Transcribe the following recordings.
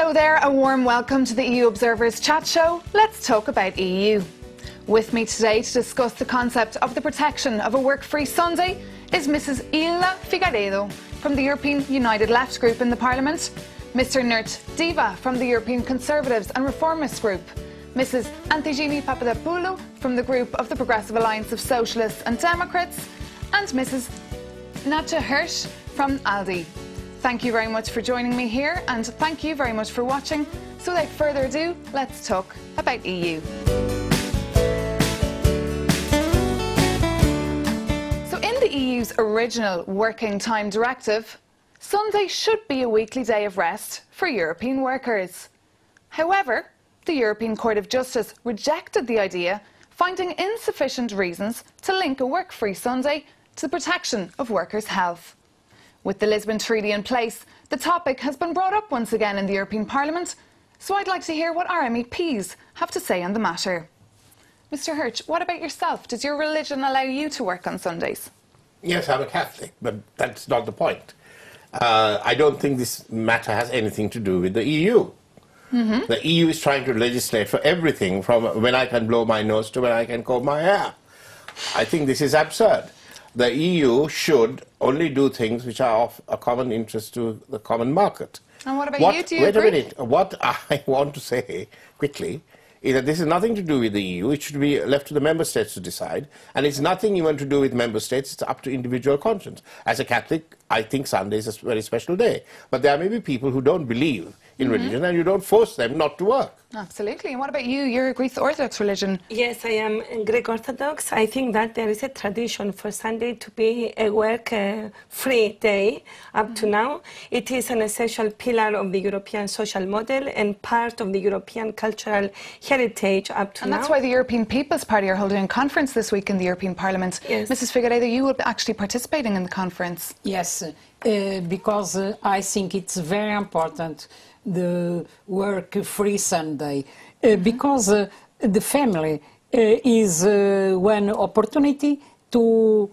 Hello there, a warm welcome to the EU Observers Chat Show. Let's talk about EU. With me today to discuss the concept of the protection of a work-free Sunday is Mrs. Ilna Figueiredo from the European United Left Group in the Parliament, Mr. Nert Diva from the European Conservatives and Reformists Group, Mrs. Antigini Papadopoulou from the group of the Progressive Alliance of Socialists and Democrats, and Mrs. Natcha Hirsch from ALDE. Thank you very much for joining me here, and thank you very much for watching. So without further ado, let's talk about EU. So in the EU's original Working Time Directive, Sunday should be a weekly day of rest for European workers. However, the European Court of Justice rejected the idea, finding insufficient reasons to link a work-free Sunday to the protection of workers' health. With the Lisbon Treaty in place, the topic has been brought up once again in the European Parliament, so I'd like to hear what our MEPs have to say on the matter. Mr. Hirsch, what about yourself? Does your religion allow you to work on Sundays? Yes, I'm a Catholic, but that's not the point. I don't think this matter has anything to do with the EU. The EU is trying to legislate for everything, from when I can blow my nose to when I can comb my hair. I think this is absurd. The EU should only do things which are of a common interest to the common market. And what about you? Do you agree? Wait a minute. What I want to say quickly is that this has nothing to do with the EU. It should be left to the member states to decide. And it's nothing even to do with member states. It's up to individual conscience. As a Catholic, I think Sunday is a very special day. But there may be people who don't believe in religion, and you don't force them not to work. Absolutely. And what about you? You're a Greek Orthodox religion. Yes, I am Greek Orthodox. I think that there is a tradition for Sunday to be a work-free day up to now. It is an essential pillar of the European social model and part of the European cultural heritage up to now. And that's why the European People's Party are holding a conference this week in the European Parliament. Yes. Mrs. Figueiredo, you will be actually participating in the conference. Yes, because I think it's very important, the work-free Sunday, because the family is one opportunity to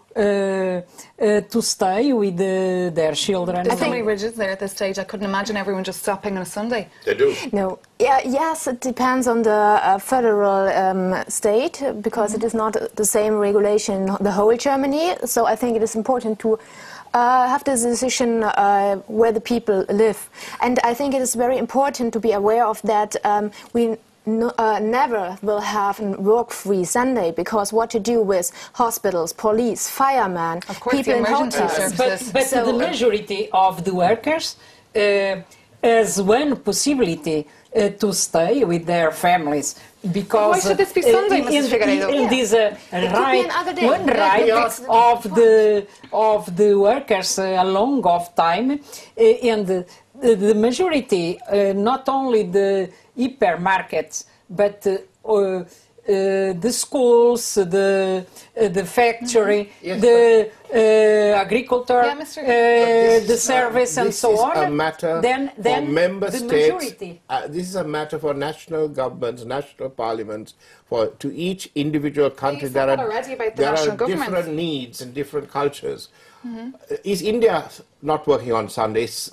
stay with their children. There's so many ridges there at this stage. I couldn't imagine everyone just stopping on a Sunday. They do. No. Yes, it depends on the federal state, because it is not the same regulation in the whole Germany. So I think it is important to have this decision where the people live. And I think it is very important to be aware of that. We never will have a work-free Sunday, because what to do with hospitals, police, firemen, people in hotels. But so, the majority of the workers has one possibility to stay with their families. Because why should this be Sunday, Mrs. Figueiredo? It is a right, one right of the workers a long of time, and the majority, not only the hypermarkets, but the schools, the factory, the agriculture, the service, and so on. This is a matter for member states. This is a matter for national governments, national parliaments. To each individual country, there are different needs and different cultures. Is India not working on Sundays?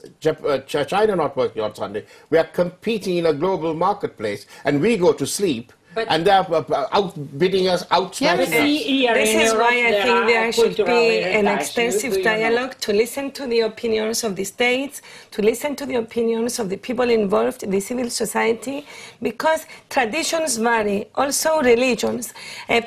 China not working on Sunday? We are competing in a global marketplace, and we go to sleep. And they are outbidding us, outsmarting us. This is why I think there should be an extensive dialogue to listen to the opinions of the states, to listen to the opinions of the people involved in the civil society, because traditions vary, also religions.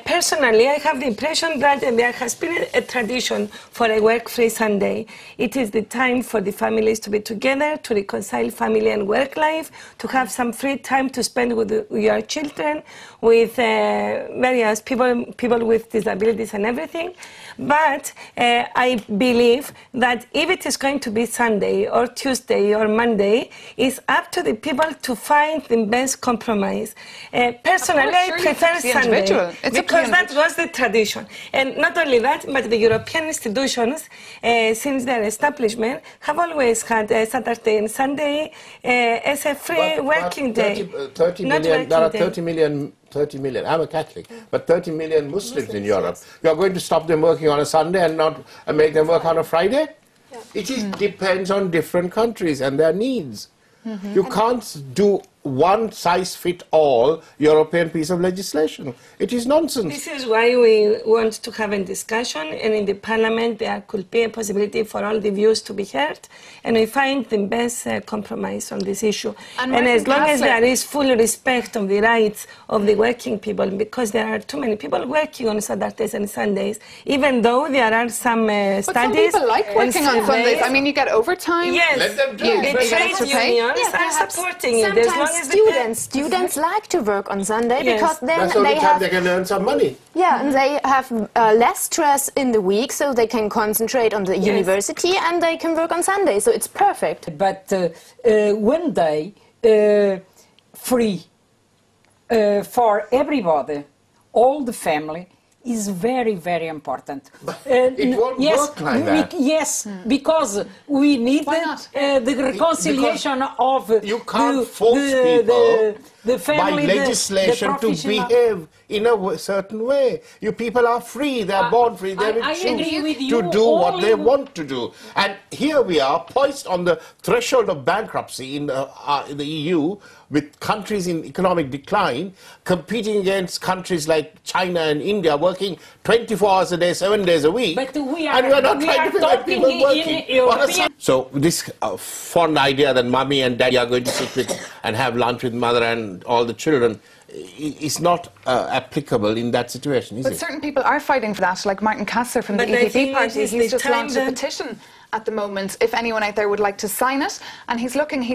Personally, I have the impression that there has been a tradition for a work-free Sunday. It is the time for the families to be together, to reconcile family and work life, to have some free time to spend with your children, with various people with disabilities and everything. But I believe that if it is going to be Sunday or Tuesday or Monday, it's up to the people to find the best compromise. Personally, I prefer Sunday because that was the tradition. And not only that, but the European institutions, since their establishment, have always had Saturday and Sunday as a free working day. 30 million, there are 30 million, I'm a Catholic, but 30 million Muslims in Europe. You are going to stop them working on a Sunday and not make them work on a Friday? It depends on different countries and their needs. You can't do one-size-fit-all European piece of legislation. It is nonsense. This is why we want to have a discussion, and in the Parliament there could be a possibility for all the views to be heard, and we find the best compromise on this issue. And as long as there is full respect of the rights of the working people, because there are too many people working on Saturdays and Sundays, even though there are some studies... But some people like working on Sundays. I mean, you get overtime. Yes. Let them do The it. trade unions are supporting it. As long as Students like to work on Sunday Yes. because then That's the only they time they can earn some money. Yeah, and they have less stress in the week, so they can concentrate on the university and they can work on Sunday. So it's perfect. But one day free for everybody, all the family, is very, very important. It won't work like that. Yes, because we need the reconciliation of you can't force people the family, by legislation to behave in a certain way. You people are free, they are born free, they will choose to do what they want to do. And here we are, poised on the threshold of bankruptcy in the EU, with countries in economic decline, competing against countries like China and India, working 24 hours a day, 7 days a week. But we are not trying to let people working. So this fond idea that mommy and daddy are going to sit with and have lunch with mother and all the children is not applicable in that situation, is it? But certain people are fighting for that, like Martin Kasser from the EPP party. He's just launched a petition at the moment, if anyone out there would like to sign it. And he's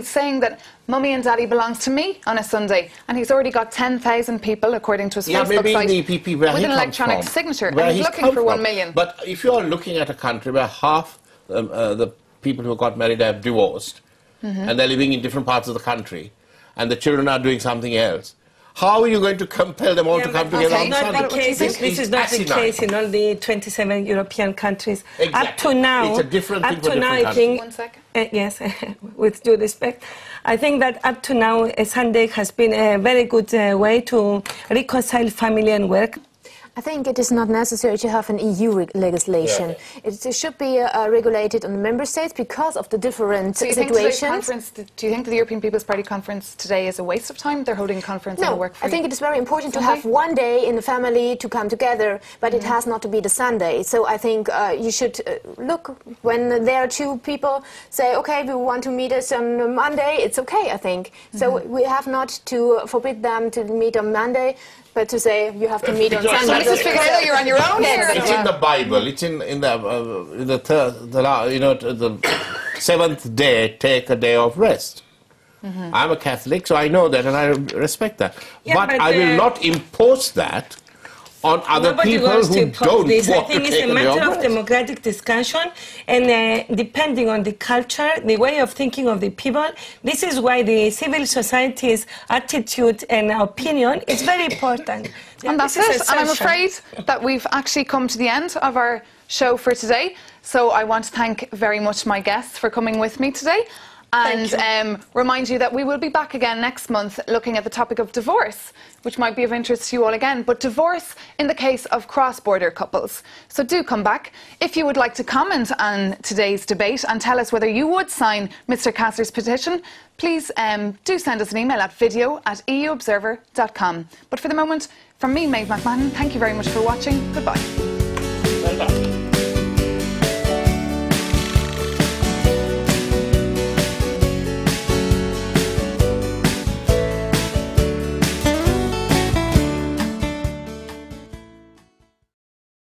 saying that mummy and daddy belongs to me on a Sunday. And he's already got 10,000 people, according to his Facebook site, the EPP where with an electronic signature. And he's looking for 1 million. But if you're looking at a country where half the people who got married have divorced, and they're living in different parts of the country, and the children are doing something else, how are you going to compel them all to come together on Sunday? This is not the case in all the 27 European countries. Exactly. Up to now, it's a different thing for different countries. 1 second. Yes, with due respect, I think that up to now, Sunday has been a very good way to reconcile family and work. I think it is not necessary to have an EU legislation. It should be regulated on the member states because of the different situations. Do you think the European People's Party conference today is a waste of time? They're holding a conference on work free. I think it is very important to have one day in the family to come together, but it has not to be the Sunday. So I think you should look when there are two people say, okay, we want to meet us on Monday. It's okay, I think. So we have not to forbid them to meet on Monday, but to say you have to meet on Sunday. Mrs. Figueiredo, you're on your own here. It's in the Bible. It's in the seventh day, take a day of rest. I'm a Catholic, so I know that and I respect that. But I will not impose that on other people who don't this. want I think to it's take a matter of rest. democratic discussion, and depending on the culture, the way of thinking of the people, this is why the civil society's attitude and opinion is very important. And that's it. And I'm afraid that we've actually come to the end of our show for today. So I want to thank very much my guests for coming with me today. And remind you that we will be back again next month looking at the topic of divorce, which might be of interest to you all again, but divorce in the case of cross-border couples. So do come back. If you would like to comment on today's debate and tell us whether you would sign Mr. Kasser's petition, please do send us an email at video@euobserver.com. But for the moment, from me, Maeve McMahon, thank you very much for watching. Goodbye. Well done.